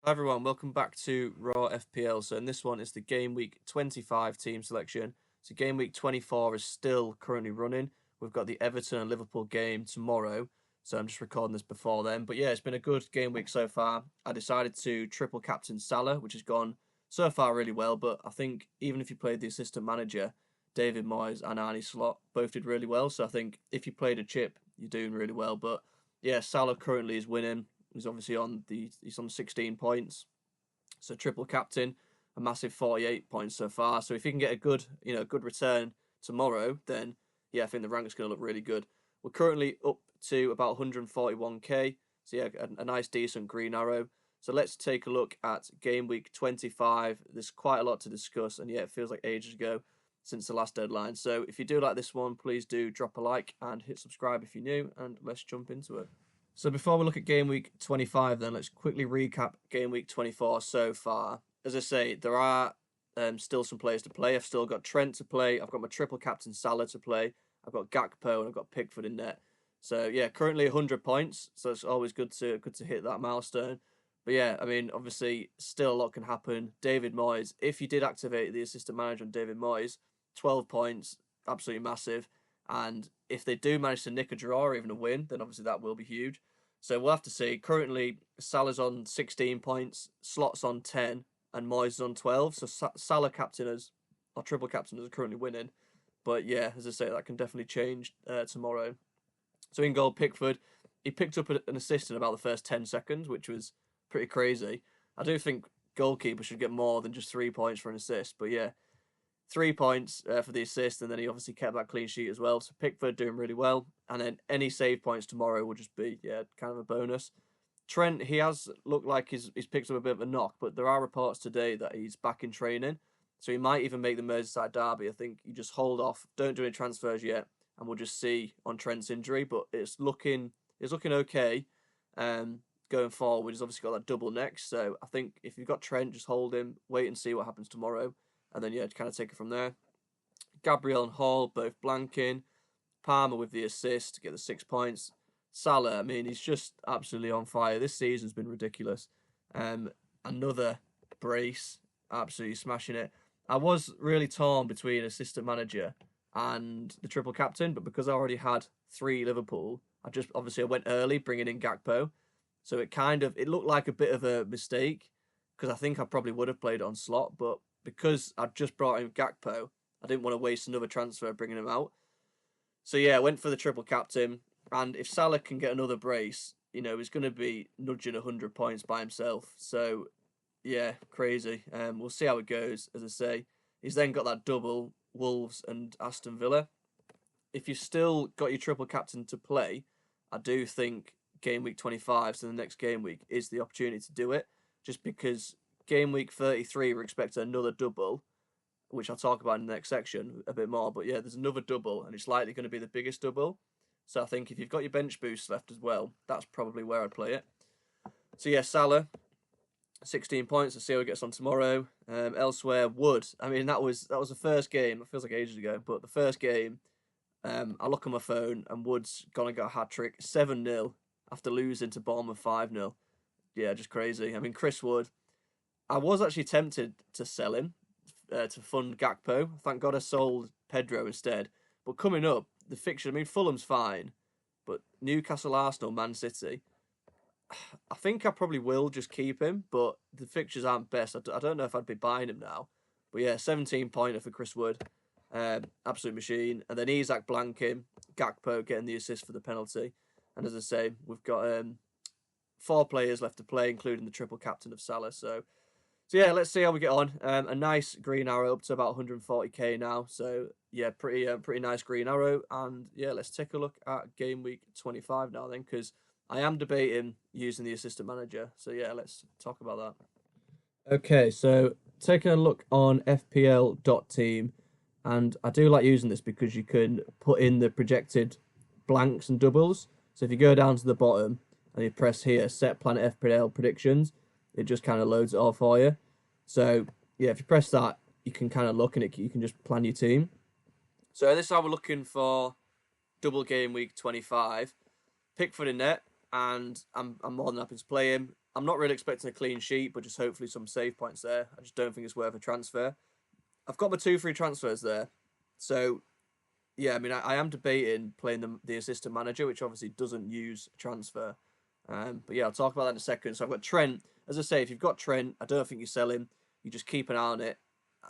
Hi everyone, welcome back to Raw FPL. So in this one, it's the game week 25 team selection. So game week 24 is still currently running. We've got the Everton and Liverpool game tomorrow. So I'm just recording this before then. But yeah, it's been a good game week so far. I decided to triple captain Salah, which has gone so far really well. But I think even if you played the assistant manager, David Moyes and Arnie Slot both did really well. So I think if you played a chip, you're doing really well. But yeah, Salah currently is winning. He's obviously he's on 16 points. So triple captain, a massive 48 points so far. So if he can get a good return tomorrow, then yeah, I think the rank's going to look really good. We're currently up to about 141k. So yeah, a nice decent green arrow. So let's take a look at game week 25. There's quite a lot to discuss, and yeah, it feels like ages ago since the last deadline. So if you do like this one, please do drop a like and hit subscribe if you're new, and let's jump into it. So before we look at game week 25, then let's quickly recap game week 24 so far. As I say, there are still some players to play. I've still got Trent to play. I've got my triple captain Salah to play. I've got Gakpo and I've got Pickford in net. So yeah, currently 100 points. So it's always good to hit that milestone. But yeah, I mean, obviously, still a lot can happen. David Moyes, if you did activate the assistant manager on David Moyes, 12 points, absolutely massive. And if they do manage to nick a draw or even a win, then obviously that will be huge. So we'll have to see. Currently, Salah's on 16 points, Slot's on 10, and Moyes is on 12. So Salah captainers, or triple captainers, are currently winning. But yeah, as I say, that can definitely change tomorrow. So in goal, Pickford, he picked up an assist in about the first 10 seconds, which was pretty crazy. I do think goalkeeper should get more than just 3 points for an assist. But yeah, 3 points for the assist, and then he obviously kept that clean sheet as well. So Pickford doing really well, and then any save points tomorrow will just be kind of a bonus. Trent, he has looked like he's picked up a bit of a knock, but there are reports today that he's back in training, so he might even make the Merseyside derby. I think you just hold off, don't do any transfers yet, and we'll just see on Trent's injury. But it's looking okay. Going forward, he's obviously got that double next, so I think if you've got Trent, just hold him, wait and see what happens tomorrow. And then, yeah, kind of take it from there. Gabriel and Hall both blanking. Palmer with the assist to get the 6 points. Salah, I mean, he's just absolutely on fire. This season's been ridiculous. Another brace, absolutely smashing it. I was really torn between assistant manager and the triple captain, but because I already had 3 Liverpool, I went early, bringing in Gakpo. So it looked like a bit of a mistake, because I think I probably would have played it on Slot, but because I'd just brought in Gakpo, I didn't want to waste another transfer bringing him out. So yeah, I went for the triple captain. And if Salah can get another brace, he's going to be nudging 100 points by himself. So yeah, crazy. We'll see how it goes. As I say, he's then got that double, Wolves and Aston Villa. If you've still got your triple captain to play, I do think game week 25, so the next game week, is the opportunity to do it. Just because game week 33, we're expecting another double, which I'll talk about in the next section a bit more. But yeah, there's another double, and it's likely going to be the biggest double. So I think if you've got your bench boosts left as well, that's probably where I'd play it. So yeah, Salah, 16 points. Let's see how he gets on tomorrow. Elsewhere, Wood. I mean, that was the first game. It feels like ages ago, but the first game, I look on my phone and Wood's gone and got a hat trick, 7-0 after losing to Bournemouth 5-0. Yeah, just crazy. I mean, Chris Wood, I was actually tempted to sell him to fund Gakpo. Thank God I sold Pedro instead. But coming up, the fixture, I mean, Fulham's fine, but Newcastle, Arsenal, Man City, I think I probably will just keep him, but the fixtures aren't best. I don't know if I'd be buying him now. But yeah, 17-pointer for Chris Wood. Absolute machine. And then Isak blanking, Gakpo getting the assist for the penalty. And as I say, we've got 4 players left to play, including the triple captain of Salah. So yeah, let's see how we get on. A nice green arrow up to about 140k now. So yeah, pretty nice green arrow. And yeah, let's take a look at game week 25 now then, because I am debating using the assistant manager. So yeah, let's talk about that. Okay, so taking a look on FPL.team, and I do like using this because you can put in the projected blanks and doubles. So if you go down to the bottom and you press here, set Planet FPL predictions, it just kind of loads it all for you. So yeah, if you press that, you can kind of look and you can just plan your team. So this is how we're looking for double game week 25. Pickford in net, and I'm more than happy to play him. I'm not really expecting a clean sheet, but just hopefully some save points there. I just don't think it's worth a transfer. I've got my 2 free transfers there. So, yeah, I mean, I am debating playing the assistant manager, which obviously doesn't use a transfer. But yeah, I'll talk about that in a second. So I've got Trent. As I say, if you've got Trent, I don't think you sell him. You just keep an eye on it,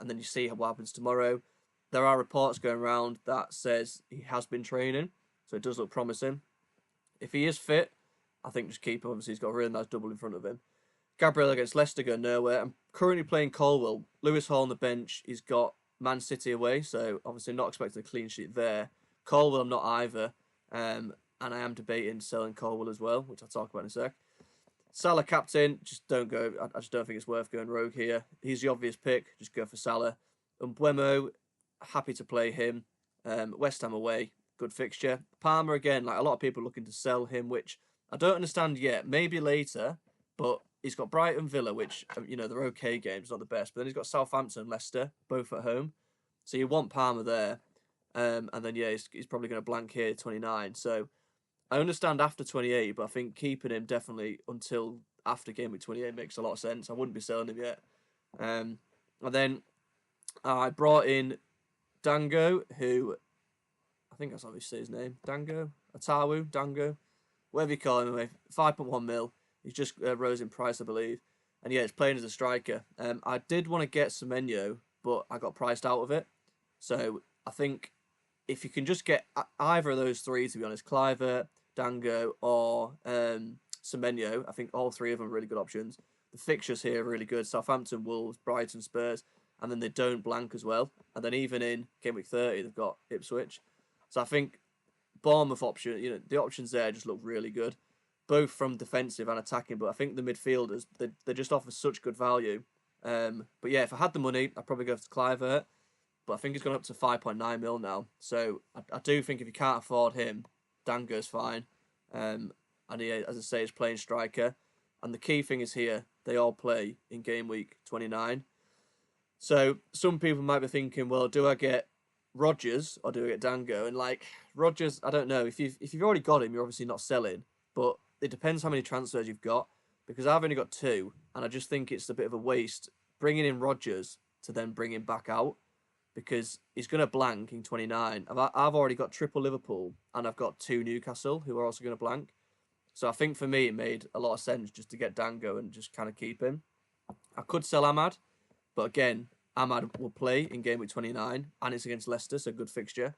and then you see what happens tomorrow. There are reports going around that says he has been training, so it does look promising. If he is fit, I think just keep him. Obviously, he's got a really nice double in front of him. Gabriel against Leicester going nowhere. I'm currently playing Colwell. Lewis Hall on the bench. He's got Man City away, so obviously not expecting a clean sheet there. Colwell, I'm not either. And I am debating selling Colwell as well, which I'll talk about in a sec. Salah captain, just don't go. I just don't think it's worth going rogue here. He's the obvious pick. Just go for Salah. Mbeumo, happy to play him. West Ham away, good fixture. Palmer again, like a lot of people looking to sell him, which I don't understand yet. Maybe later, but he's got Brighton, Villa, which, you know, they're okay games, not the best. But then he's got Southampton, Leicester, both at home. So you want Palmer there. And then, yeah, he's probably going to blank here, 29. So I understand after 28, but I think keeping him definitely until after game week 28 makes a lot of sense. I wouldn't be selling him yet. And then I brought in Dango, who I think that's how you say his name. Dango? Atawu? Dango? Whatever you call him, anyway. 5.1 mil. He's just rose in price, I believe. And yeah, he's playing as a striker. I did want to get Semenyo, but I got priced out of it. So I think if you can just get either of those three, to be honest, Cliver, Dango, or Semenyo, I think all three of them are really good options. The fixtures here are really good. Southampton, Wolves, Brighton, Spurs, and then they don't blank as well. And then even in game week 30, they've got Ipswich. So I think Bournemouth option, you know, the options there just look really good, both from defensive and attacking. But I think the midfielders, they just offer such good value. But yeah, if I had the money, I'd probably go for Cliver. But I think he's gone up to 5.9 mil now. So I do think if you can't afford him, Dango's fine. And he, as I say, is playing striker. And the key thing is here, they all play in game week 29. So some people might be thinking, well, do I get Rodgers or do I get Dango? And like Rodgers, I don't know. If you've already got him, you're obviously not selling. But it depends how many transfers you've got. Because I've only got 2, and I just think it's a bit of a waste bringing in Rodgers to then bring him back out. Because he's going to blank in 29. I've already got triple Liverpool, and I've got 2 Newcastle, who are also going to blank. So I think for me, it made a lot of sense just to get Dango and just kind of keep him. I could sell Ahmad, but again, Ahmad will play in game week 29, and it's against Leicester, so good fixture.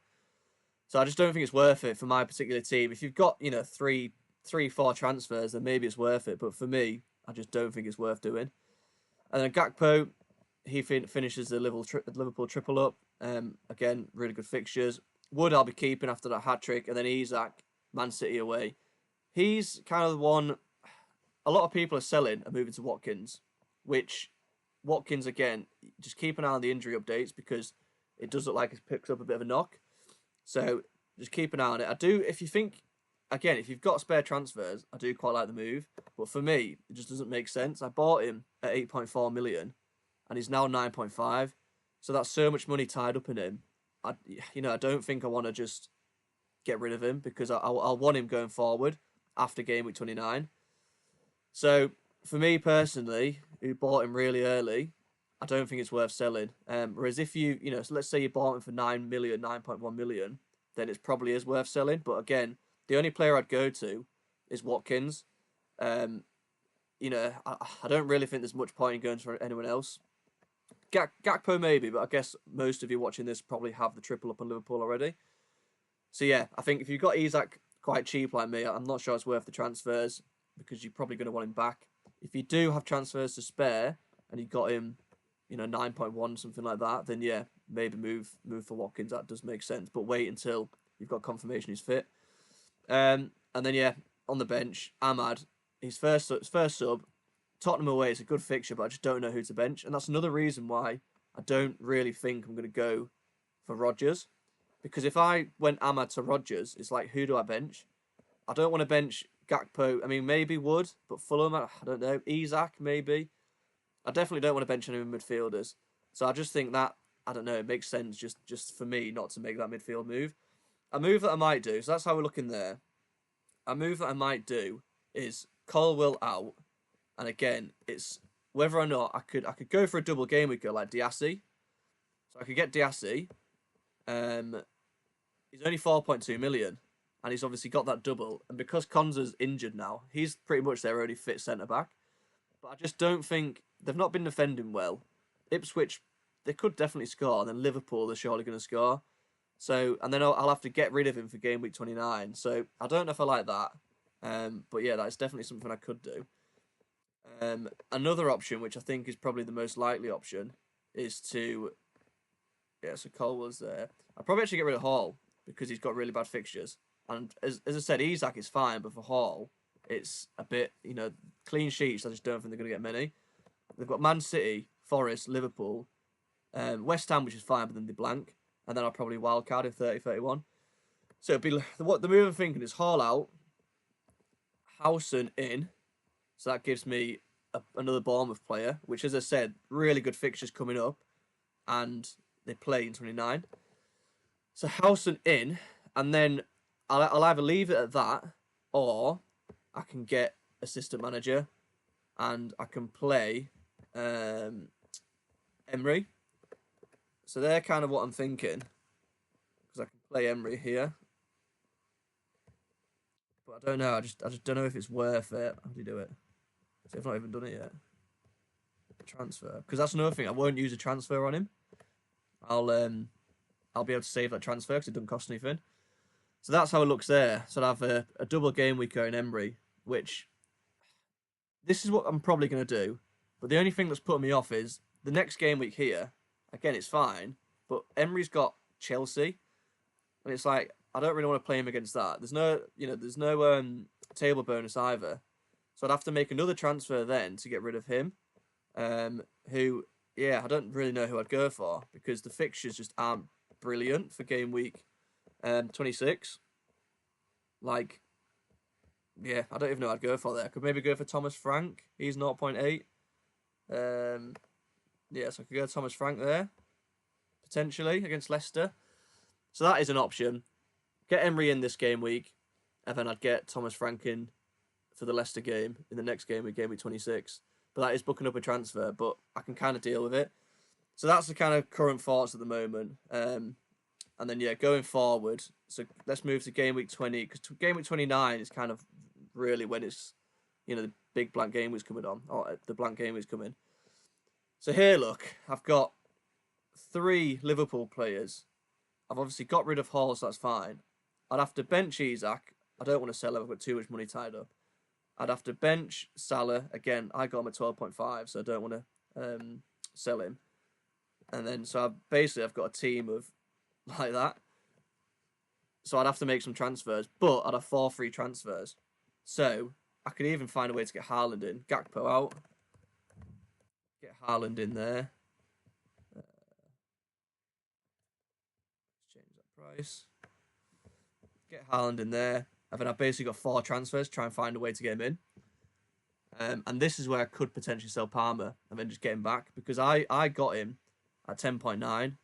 So I just don't think it's worth it for my particular team. If you've got, you know, 4 transfers, then maybe it's worth it. But for me, I just don't think it's worth doing. And then Gakpo, he finishes the Liverpool triple up. Again, really good fixtures. Wood I'll be keeping after that hat-trick. And then Isak, Man City away. He's kind of the one a lot of people are selling and moving to Watkins, which Watkins, again, just keep an eye on the injury updates because it does look like it's picked up a bit of a knock. So just keep an eye on it. I do, if you think, again, if you've got spare transfers, I do quite like the move. But for me, it just doesn't make sense. I bought him at 8.4 million and he's now 9.5. So that's so much money tied up in him. I don't think I want to just get rid of him because I'll want him going forward after game week 29. So for me personally, who bought him really early, I don't think it's worth selling. Whereas if so let's say you bought him for 9 million, 9.1 million, then it probably is worth selling. But again, the only player I'd go to is Watkins. I don't really think there's much point in going for anyone else. Gakpo maybe, but I guess most of you watching this probably have the triple up on Liverpool already. So yeah, I think if you've got Isak quite cheap like me, I'm not sure it's worth the transfers because you're probably going to want him back. If you do have transfers to spare and you got him, 9.1, something like that, then yeah, maybe move for Watkins. That does make sense. But wait until you've got confirmation he's fit. And then yeah, on the bench, Ahmad, his first sub, Tottenham away is a good fixture, but I just don't know who to bench. And that's another reason why I don't really think I'm going to go for Rodgers. Because if I went Ahmad to Rodgers, it's like, who do I bench? I don't want to bench Gakpo. I mean, maybe Wood, but Fulham, I don't know. Isak, maybe. I definitely don't want to bench any midfielders. So I just think that, I don't know, it makes sense just for me not to make that midfield move. A move that I might do, so that's how we're looking there. A move that I might do is Colwell out, And again, it's whether or not I could go for a double game week like Diassi. So I could get Diassi. He's only 4.2 million, and he's obviously got that double. And because Konza's injured now, he's pretty much their only fit centre back. But I just don't think they've not been defending well. Ipswich, they could definitely score, and then Liverpool, they're surely going to score. So, and then I'll have to get rid of him for game week 29. So I don't know if I like that. But yeah, that's definitely something I could do. Another option, which I think is probably the most likely option, is to... Yeah, so Cole was there. I'd probably actually get rid of Hall because he's got really bad fixtures. And as I said, Isak is fine, but for Hall, it's a bit, clean sheets. I just don't think they're going to get many. They've got Man City, Forest, Liverpool, West Ham, which is fine, but then they blank. And then I'll probably wildcard in 30-31. So it'd be what the move I'm thinking is Hall out, Howson in. So that gives me another Bournemouth player, which, as I said, really good fixtures coming up. And they play in 29. So Howson in, and then I'll either leave it at that, or I can get assistant manager, and I can play Emery. So they're kind of what I'm thinking, because I can play Emery here. But I don't know. I just don't know if it's worth it. How do you do it? See, I've not even done it yet. Transfer, because that's another thing. I won't use a transfer on him. I'll be able to save that transfer because it doesn't cost anything. So that's how it looks there. So I'll have a double game week in Emery, which this is what I'm probably going to do. But the only thing that's putting me off is the next game week here. Again, it's fine, but Emery's got Chelsea, and it's like I don't really want to play him against that. There's no table bonus either, so I'd have to make another transfer then to get rid of him. Who, yeah, I don't really know who I'd go for because the fixtures just aren't brilliant for game week 26. Like, yeah, I don't even know who I'd go for there. I could maybe go for Thomas Frank. He's 0.8. Yeah, so I could go Thomas Frank there, potentially, against Leicester. So that is an option. Get Emery in this game week, and then I'd get Thomas Frank in for the Leicester game in the next game week 26. But that is booking up a transfer, but I can kind of deal with it. So that's the kind of current thoughts at the moment. And then, yeah, going forward, so let's move to game week 20, because game week 29 is kind of really when it's, the big blank game week's coming on, or the blank game week's coming. So here, look, I've got 3 Liverpool players. I've obviously got rid of Hall, so that's fine. I'd have to bench Isak. I don't want to sell him. I've got too much money tied up. I'd have to bench Salah. Again, I got him at 12.5, so I don't want to sell him. And then, so I've got a team of like that. So I'd have to make some transfers, but I'd have 4 free transfers. So I could even find a way to get Haaland in. Gakpo out. Get Haaland in there. Let's change that price. Get Haaland in there. And then I've basically got 4 transfers, try and find a way to get him in. And this is where I could potentially sell Palmer and then just get him back. Because I got him at 10.9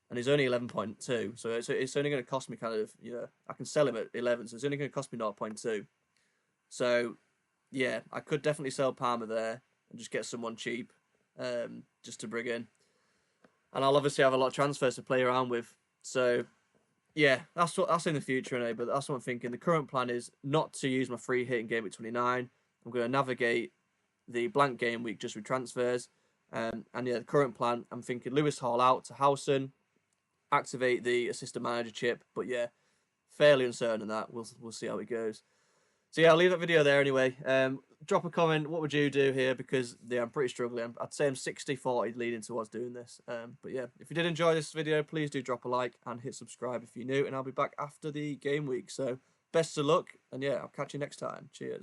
and he's only 11.2. So it's only going to cost me I can sell him at 11. So it's only going to cost me 0.2. So, yeah, I could definitely sell Palmer there and just get someone cheap just to bring in. And I'll obviously have a lot of transfers to play around with. So, yeah, that's in the future anyway, but that's what I'm thinking. The current plan is not to use my free hit in game week 29. I'm going to navigate the blank game week just with transfers. And yeah, the current plan, I'm thinking Lewis Hall out to Howson, activate the assistant manager chip. But yeah, fairly uncertain on that. We'll see how it goes. So yeah, I'll leave that video there anyway. Drop a comment. What would you do here? Because yeah, I'm pretty struggling. I'd say I'm 60-40 leading towards doing this. But yeah, if you did enjoy this video, please do drop a like and hit subscribe if you're new. And I'll be back after the game week. So best of luck. And yeah, I'll catch you next time. Cheers.